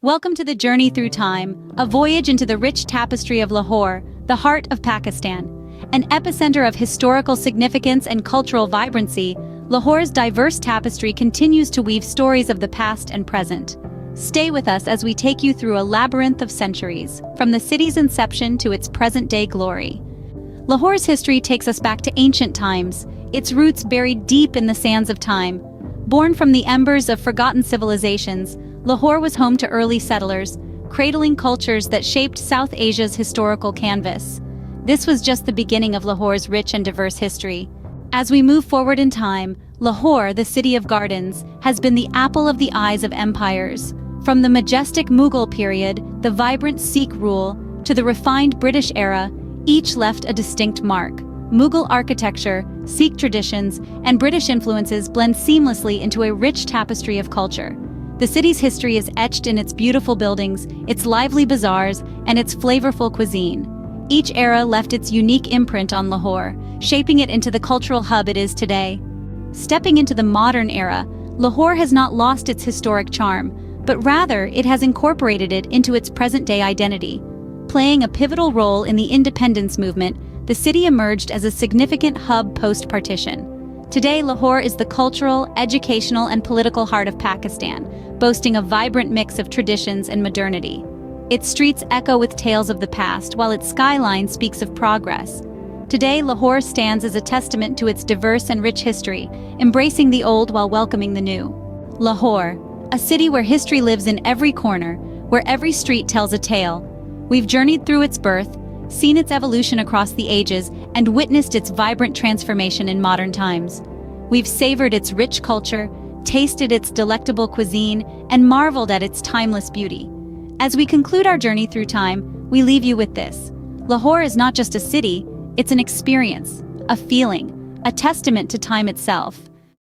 Welcome to the Journey Through Time, a voyage into the rich tapestry of Lahore, the heart of Pakistan. An epicenter of historical significance and cultural vibrancy, Lahore's diverse tapestry continues to weave stories of the past and present. Stay with us as we take you through a labyrinth of centuries, from the city's inception to its present-day glory. Lahore's history takes us back to ancient times, its roots buried deep in the sands of time. Born from the embers of forgotten civilizations, Lahore was home to early settlers, cradling cultures that shaped South Asia's historical canvas. This was just the beginning of Lahore's rich and diverse history. As we move forward in time, Lahore, the city of gardens, has been the apple of the eyes of empires. From the majestic Mughal period, the vibrant Sikh rule, to the refined British era, each left a distinct mark. Mughal architecture, Sikh traditions, and British influences blend seamlessly into a rich tapestry of culture. The city's history is etched in its beautiful buildings, its lively bazaars, and its flavorful cuisine. Each era left its unique imprint on Lahore, shaping it into the cultural hub it is today. Stepping into the modern era, Lahore has not lost its historic charm, but rather it has incorporated it into its present-day identity. Playing a pivotal role in the independence movement, the city emerged as a significant hub post-partition. Today, Lahore is the cultural, educational, and political heart of Pakistan, boasting a vibrant mix of traditions and modernity. Its streets echo with tales of the past, while its skyline speaks of progress. Today, Lahore stands as a testament to its diverse and rich history, embracing the old while welcoming the new. Lahore, a city where history lives in every corner, where every street tells a tale. We've journeyed through its birth, seen its evolution across the ages, and witnessed its vibrant transformation in modern times. We've savored its rich culture, tasted its delectable cuisine, and marveled at its timeless beauty. As we conclude our journey through time, we leave you with this. Lahore is not just a city, it's an experience, a feeling, a testament to time itself.